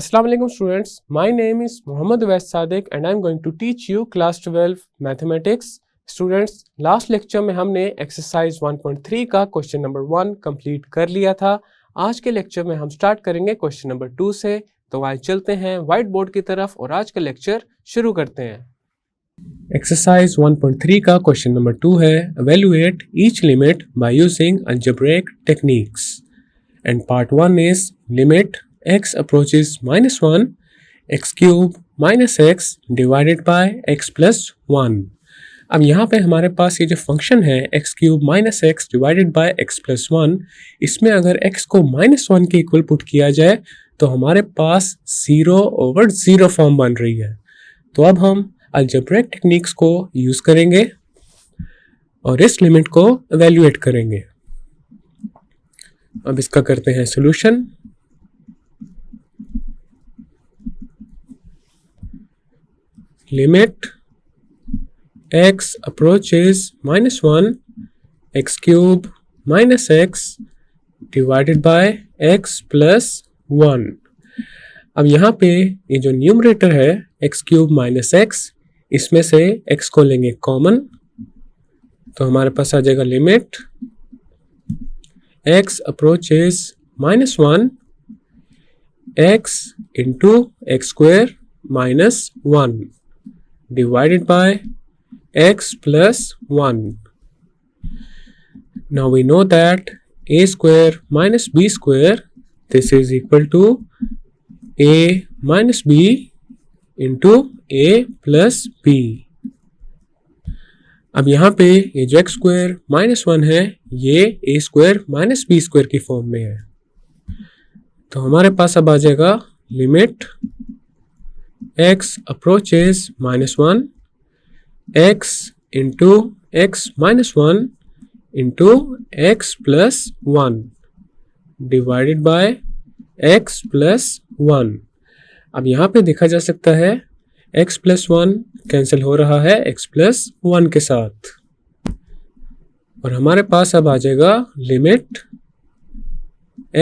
Assalamu alaikum students. My name is Muhammad Uwais Sadiq and I am going to teach you class 12 mathematics. Students, last lecture में हमने exercise 1.3 का question number 1 complete कर लिया था। आज के lecture में हम स्टार्ट करेंगे क्वेश्चन नंबर 2 से। तो आज चलते हैं व्हाइट बोर्ड की तरफ और आज का लेक्चर शुरू करते हैं। एक्सरसाइज 1.3 का क्वेश्चन नंबर 2 है evaluate each limit by using algebraic techniques and part 1 is limit x approaches -1 x cube minus x divided by x plus 1। अब यहाँ पे हमारे पास ये जो फंक्शन है x cube minus x divided by x plus 1, इसमें अगर x को -1 के इक्वल पुट किया जाए तो हमारे पास 0/0 फॉर्म बन रही है। तो अब हम अलजेब्रिक टेक्निक्स को यूज़ करेंगे और इस लिमिट को एवेल्युएट करेंगे। अब इसका करते हैं solution. Limit x approaches -1 x cube minus x divided by x plus 1। अब यहाँ पे ये जो न्यूमरेटर है x क्यूब माइनस एक्स, इसमें से x को लेंगे कॉमन, तो हमारे पास आ जाएगा limit x approaches -1 x into x square minus 1 divided by x plus 1। Now we know that a square minus b square, this is equal to a minus b into a plus b। अब यहाँ पे ये जो x square minus 1 है ये a square minus b square की form में है। तो हमारे पास अब आ जाएगा limit x approaches -1 x into x minus 1 into x plus 1 divided by x plus 1। अब यहाँ पे देखा जा सकता है x plus 1 कैंसिल हो रहा है x plus 1 के साथ, और हमारे पास अब आ जाएगा limit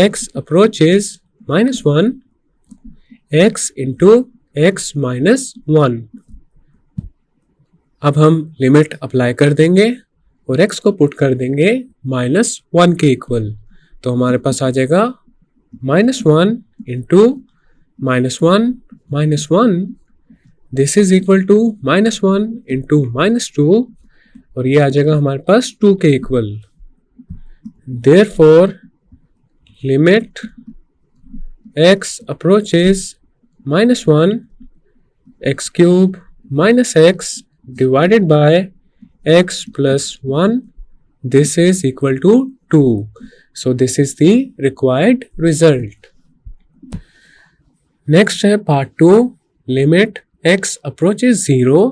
x approaches -1 x into x minus 1। अब हम लिमिट अप्लाई कर देंगे और x को पुट कर देंगे -1 के इक्वल, तो हमारे पास आ जाएगा -1 into -1 minus 1, this is equal to -1 into -2, और ये आ जाएगा हमारे पास 2 के equal. Therefore limit x approaches -1 x cube minus x divided by x plus 1, this is equal to 2। So this is the required result। Next है part 2, limit x approaches 0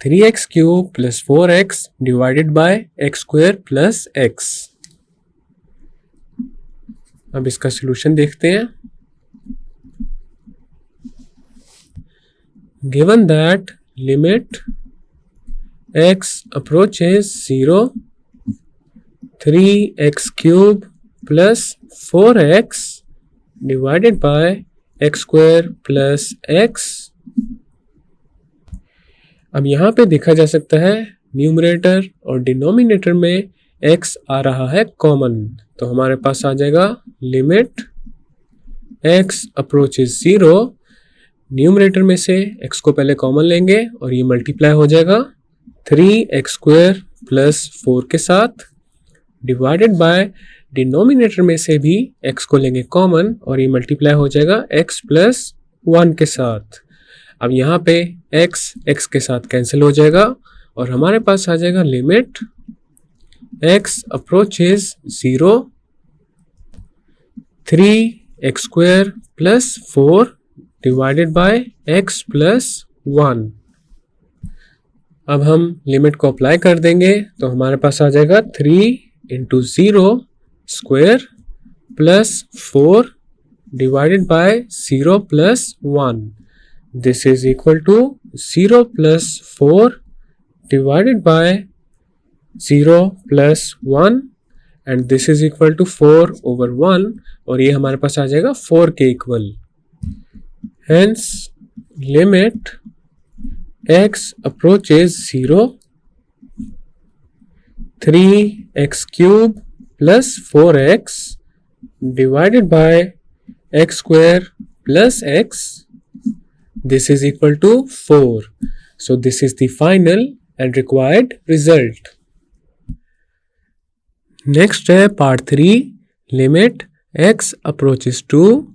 3x cube plus 4x divided by x square plus x। अब इसका solution देखते हैं। Given that limit x approaches 0 3x cube plus 4x divided by x square plus x। अब यहाँ पे देखा जा सकता है न्यूमरेटर और डिनोमिनेटर में x आ रहा है कॉमन, तो हमारे पास आ जाएगा लिमिट x approaches 0, न्यूमरेटर में से x को पहले कॉमन लेंगे और ये मल्टीप्लाई हो जाएगा 3x स्क्वायर प्लस 4 के साथ, डिवाइडेड बाय डिनोमिनेटर में से भी x को लेंगे कॉमन और ये मल्टीप्लाई हो जाएगा x प्लस 1 के साथ। अब यहाँ पे x के साथ कैंसिल हो जाएगा और हमारे पास आ जाएगा limit x approaches 0 3x square plus 4 divided by x plus 1। अब हम लिमिट को अप्लाई कर देंगे तो हमारे पास आ जाएगा 3 into 0 square plus 4 divided by 0 plus 1, this is equal to 0 plus 4 divided by 0 plus 1 and this is equal to 4/1, और ये हमारे पास आ जाएगा 4 के equal. hence limit x approaches 0, 3x cube plus 4x divided by x square plus x, this is equal to 4. So this is the final and required result. Next है part 3, limit x approaches to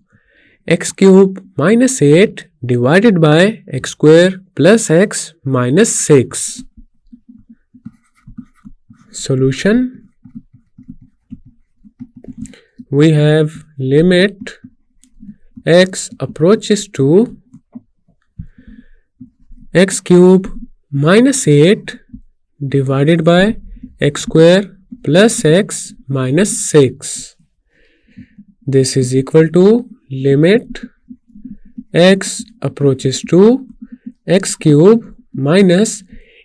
x cube minus 8 divided by x square plus x minus 6. Solution: we have limit x approaches to x cube minus 8 divided by x square plus x minus 6. This is equal to limit x approaches to x cube minus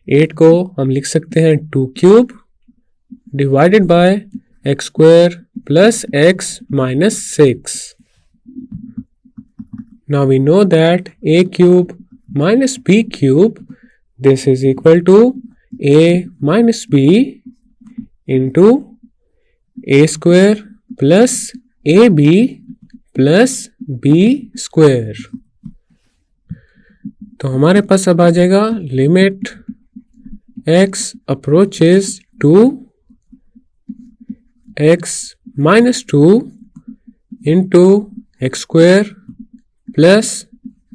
8 को हम लिख सकते हैं 2 cube divided by x square plus x minus 6. Now we know that a cube minus b cube, this is equal to a minus b into a square plus ab plus b square. तो हमारे पास अब आ जाएगा limit x approaches to x minus 2 into x square plus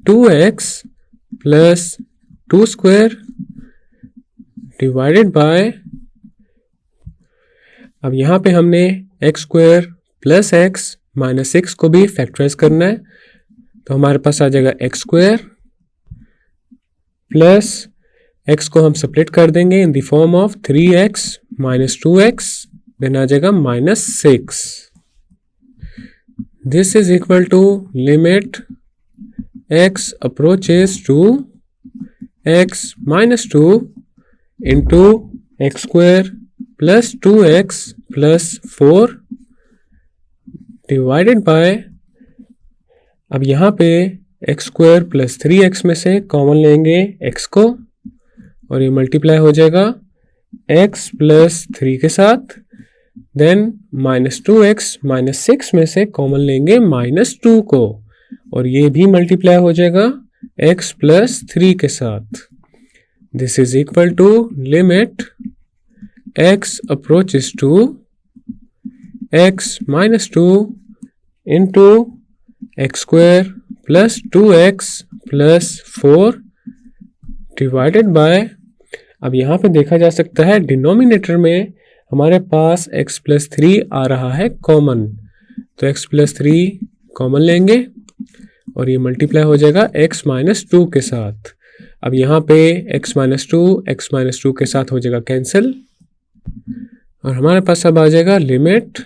2x plus 2 square divided by, अब यहाँ पे हमने x square plus x minus 6 को भी फैक्टराइज करना है, तो हमारे पास आ जाएगा x square प्लस x को हम सेपरेट कर देंगे in the form of 3x minus 2x, then आ जाएगा minus 6. This is equal to limit x approaches to x minus 2 into x square plus 2x plus 4 divided by, अब यहाँ पे x square plus 3x में से common लेंगे x को और ये मल्टीप्लाई हो जाएगा x plus 3 के साथ, देन minus 2x minus 6 में से कॉमन लेंगे minus 2 को और ये भी मल्टीप्लाई हो जाएगा x plus 3 के साथ. This is equal to limit x approaches to x minus 2 into x square plus 2x plus 4 divided by, अब यहाँ पे देखा जा सकता है डिनोमिनेटर में हमारे पास x plus 3 आ रहा है कॉमन, तो x plus 3 कॉमन लेंगे और ये मल्टीप्लाई हो जाएगा x minus 2 के साथ. अब यहाँ पे x minus 2 के साथ हो जाएगा कैंसिल और हमारे पास अब आ जाएगा limit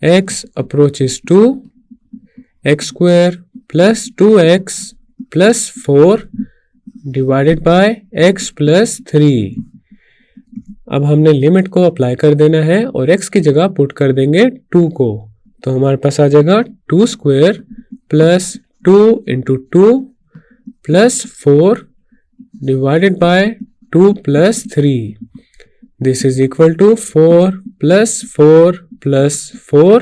x approaches to x square plus 2x plus 4 divided by x plus 3. अब हमने लिमिट को अप्लाई कर देना है और x की जगह पुट कर देंगे 2 को, तो हमारे पास आ जाएगा 2 square plus 2 into 2 plus 4 divided by 2 plus 3. This is equal to 4 plus 4 plus 4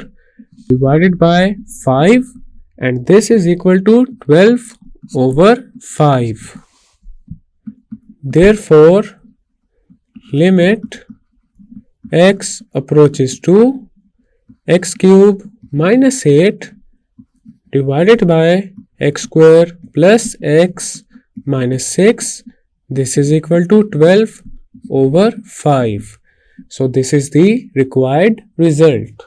divided by 5 and this is equal to 12 over 5. Therefore, limit x approaches to x cube minus 8 divided by x square plus x minus 6, this is equal to 12 over 5. So this is the required result.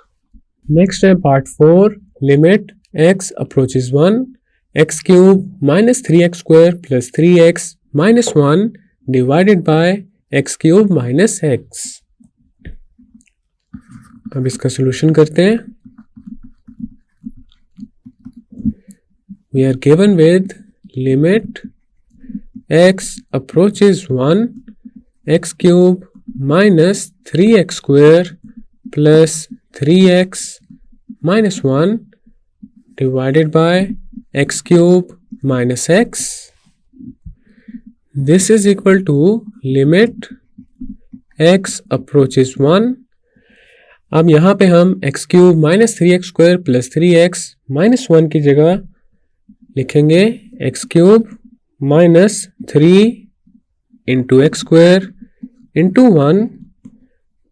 Next है part 4, limit x approaches 1, x cube minus 3x square plus 3x minus 1 divided by x cube minus x. अब इसका solution करते हैं. We are given with limit x approaches 1, x cube minus 3x square plus 3x minus 1 divided by x cube minus x. This is equal to limit x approaches 1. अब यहाँ पे हम x cube minus 3x square plus 3x minus 1 की जगह लिखेंगे x cube minus 3 into x square into 1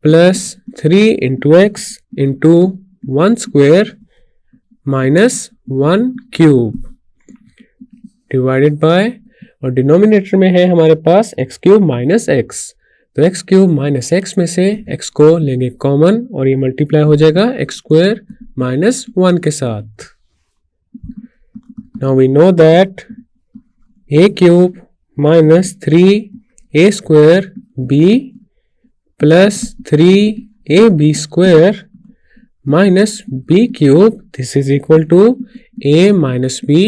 plus 3 into x into 1 square minus 1 cube divided by, और denominator में है हमारे पास x क्यूब माइनस एक्स, तो x क्यूब माइनस एक्स में से x को लेंगे कॉमन और ये मल्टीप्लाई हो जाएगा x स्क्वायर माइनस 1 के साथ. Now we know that a cube minus 3a square b plus 3ab square minus b cube, this is equal to a minus b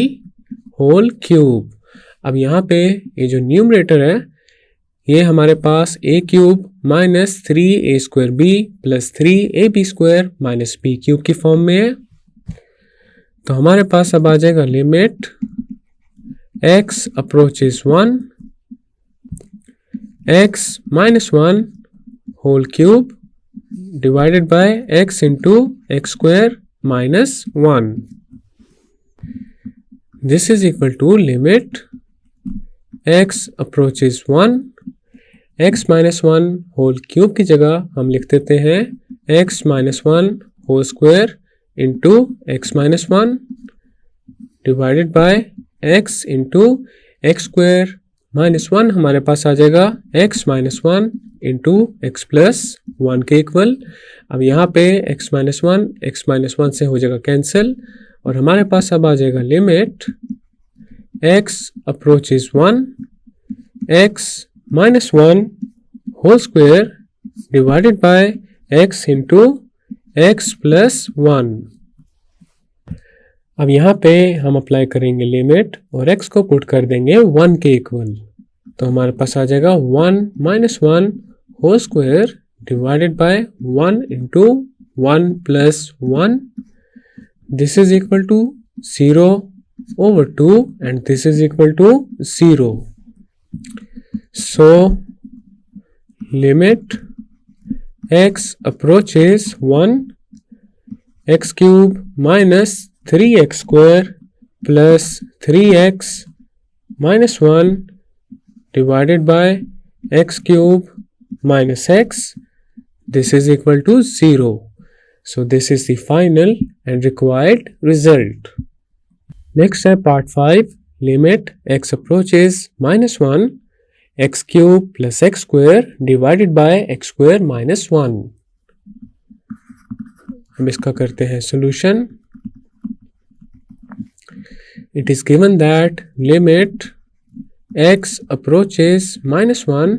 whole cube. अब यहाँ पे ये जो न्यूमरेटर है ये हमारे पास a cube minus 3a square b plus 3ab square minus b cube की फॉर्म में है. तो हमारे पास अब आ जाएगा limit x approaches 1 x minus 1 whole cube divided by x into x square minus 1. This is equal to limit x approaches 1 x minus 1 whole cube की जगह हम लिख देते हैं x minus 1 whole square into x minus 1 divided by x into x square minus 1. हमारे पास आ जाएगा x minus 1 into x plus 1 के इक्वल. अब यहाँ पे x माइनस 1 से हो जाएगा कैंसिल और हमारे पास अब आ जाएगा limit x approaches 1 x minus 1 whole square divided by x into x plus 1. अब यहाँ पे हम अप्लाई करेंगे लिमिट और x को पुट कर देंगे 1 के इक्वल, तो हमारे पास आ जाएगा 1 minus 1 whole square divided by 1 into 1 plus 1. This is equal to 0 over 2 and this is equal to 0. So limit x approaches 1 x cube minus 3x square plus 3x minus 1 divided by x cube minus x. This is equal to 0. So this is the final and required result. Next है part 5, limit x approaches minus 1 x cube plus x square divided by x square minus 1. हम इसका करते हैं solution. It is given that limit x approaches minus 1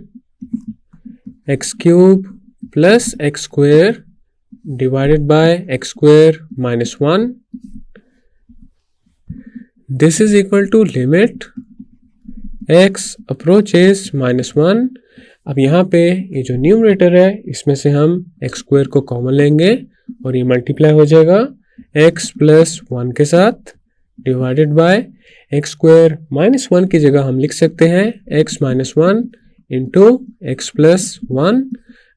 x cube plus x square divided by x square minus 1. This is equal to limit x approaches minus 1. अब यहाँ पे ये जो numerator है इसमें से हम x स्क्वायर को कॉमन लेंगे और ये मल्टीप्लाई हो जाएगा x प्लस 1 के साथ divided by x square minus 1 की जगह हम लिख सकते हैं x minus 1 into x plus 1.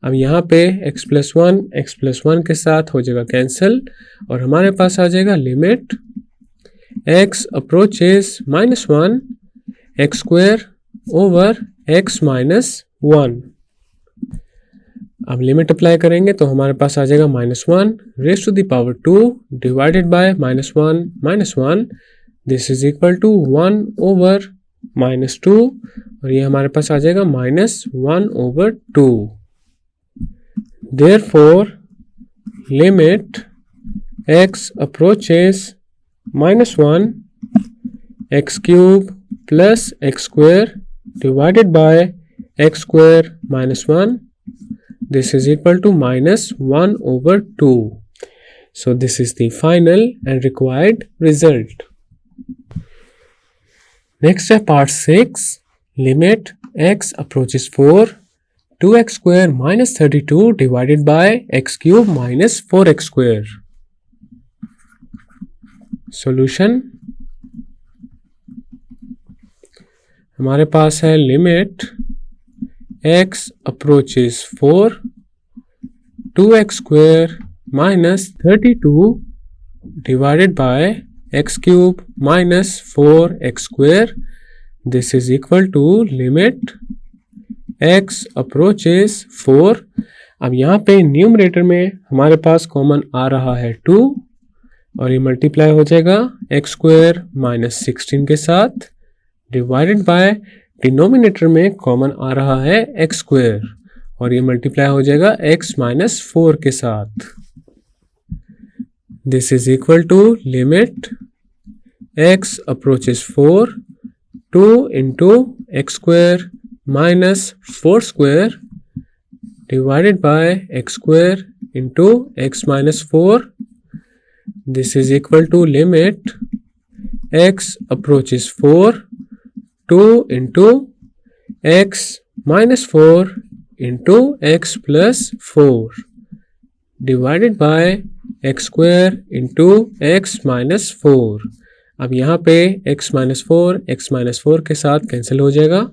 अब यहाँ पे x प्लस 1 के साथ हो जाएगा कैंसिल और हमारे पास आ जाएगा limit x approaches minus 1 x square over x minus 1. अब लिमिट अप्लाई करेंगे तो हमारे पास आ जाएगा minus 1 raise to the power 2 divided by minus 1. This is equal to 1 over minus 2 और ये हमारे पास आ जाएगा minus 1 over 2. Therefore limit x approaches minus 1 x cube plus x square divided by x square minus 1. This is equal to minus 1 over 2. So this is the final and required result. Next is part 6. Limit x approaches 4 2x square minus 32 divided by x cube minus 4x square. Solution. हमारे पास है limit x approaches 4 2x square minus 32 divided by x cube minus 4x square. This is equal to limit x approaches 4. अब यहाँ पे numerator में हमारे पास common आ रहा है 2 और ये मल्टीप्लाई हो जाएगा x स्क्वायर माइनस 16 के साथ डिवाइडेड बाय डिनोमिनेटर में कॉमन आ रहा है x स्क्वायर और ये मल्टीप्लाई हो जाएगा x माइनस 4 के साथ. This is equal to limit x approaches 4 2 into x square minus 4 square divided by x square into x minus 4. This is equal to limit x approaches 4 2 into x minus 4 into x plus 4 divided by x square into x minus 4. अब यहाँ पे x minus 4 के साथ cancel हो जाएगा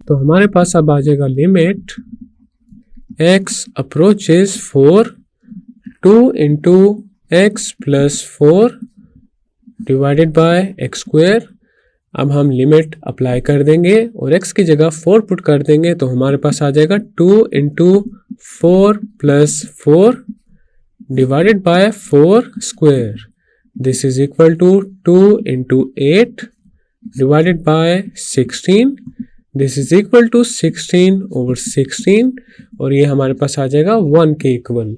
तो हमारे पास अब आ जाएगा limit x approaches 4 2 into x plus 4 divided by x square. अब हम लिमिट अप्लाई कर देंगे और x की जगह 4 पुट कर देंगे तो हमारे पास आ जाएगा 2 into 4 plus 4 divided by 4 square. This is equal to 2 into 8 divided by 16. This is equal to 16 over 16 और ये हमारे पास आ जाएगा 1 के equal.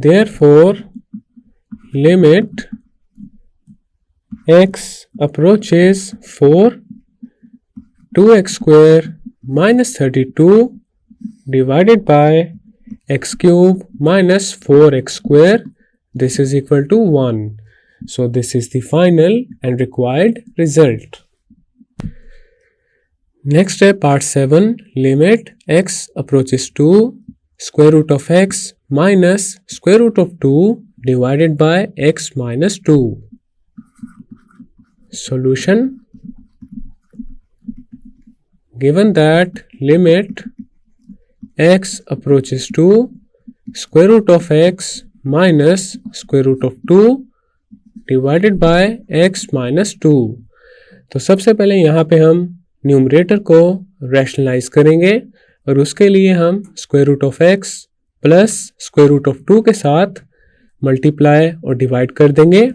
Therefore limit x approaches 4 2x square minus 32 divided by x cube minus 4x square. This is equal to 1. So this is the final and required result. Next है part 7 limit x approaches 2 square root of x minus square root of 2 divided by x minus 2. Solution. Given that limit x approaches 2 square root of x minus square root of 2 divided by x minus 2. तो सबसे पहले यहाँ पे हम numerator को rationalise करेंगे और उसके लिए हम square root of x plus square root of 2 के साथ मल्टीप्लाई और डिवाइड कर देंगे.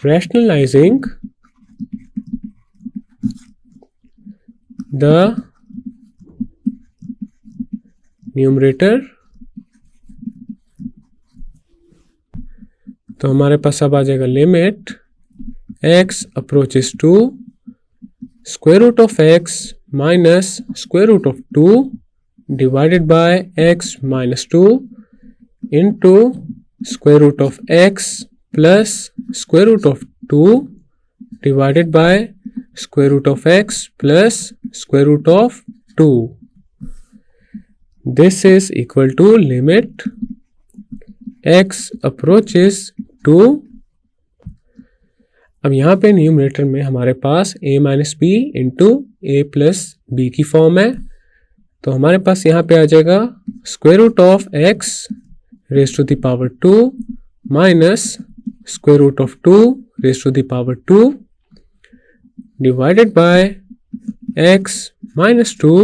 रैशनलाइजिंग द न्यूमरेटर तो हमारे पास अब आ जाएगा limit x approaches 2 square root of x minus square root of 2 divided by x minus 2 into square root of x plus square root of 2 divided by square root of x plus square root of 2. This is equal to limit x approaches 2. अब यहाँ पे numerator में हमारे पास a minus b into a plus b की form है तो हमारे पास यहाँ पे आ जाएगा square root of x raise to the power 2 minus square root of 2 raise to the power 2 divided by x minus 2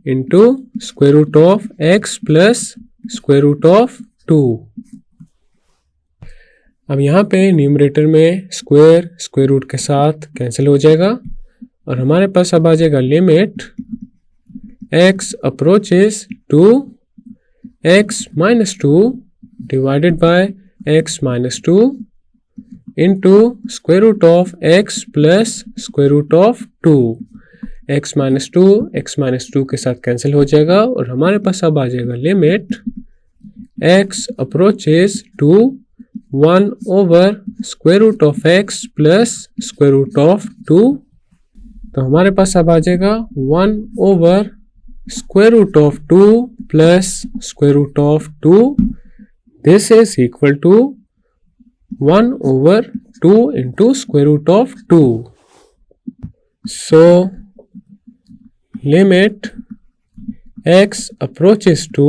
into square root of x plus square root of 2. अब यहाँ पे न्यूमरेटर में स्क्वायर रूट के साथ cancel हो जाएगा और हमारे पास अब आ जाएगा limit x approaches 2 x minus 2 divided by x minus 2 into square root of x plus square root of 2. x minus 2 के साथ कैंसिल हो जाएगा और हमारे पास अब आ जाएगा limit x approaches 2 1 over square root of x plus square root of 2. तो हमारे पास अब आ जाएगा 1 over square root of 2 plus square root of 2. This is equal to 1/2 into square root of 2. So limit x approaches to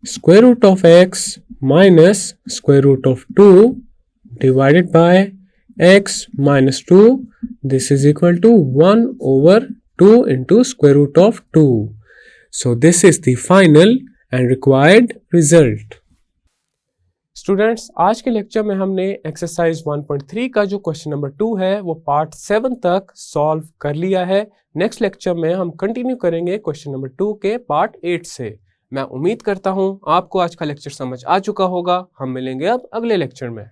square root of x minus square root of 2 divided by x minus 2. This is equal to 1/2 into square root of 2. So this is the final and required result. Students, आज के lecture में हमने exercise 1.3 का जो question number 2 है वो part 7 तक solve कर लिया है। नेक्स्ट लेक्चर में हम कंटिन्यू करेंगे क्वेश्चन नंबर 2 के पार्ट 8 से। मैं उम्मीद करता हूँ आपको आज का लेक्चर समझ आ चुका होगा। हम मिलेंगे अब अगले लेक्चर में।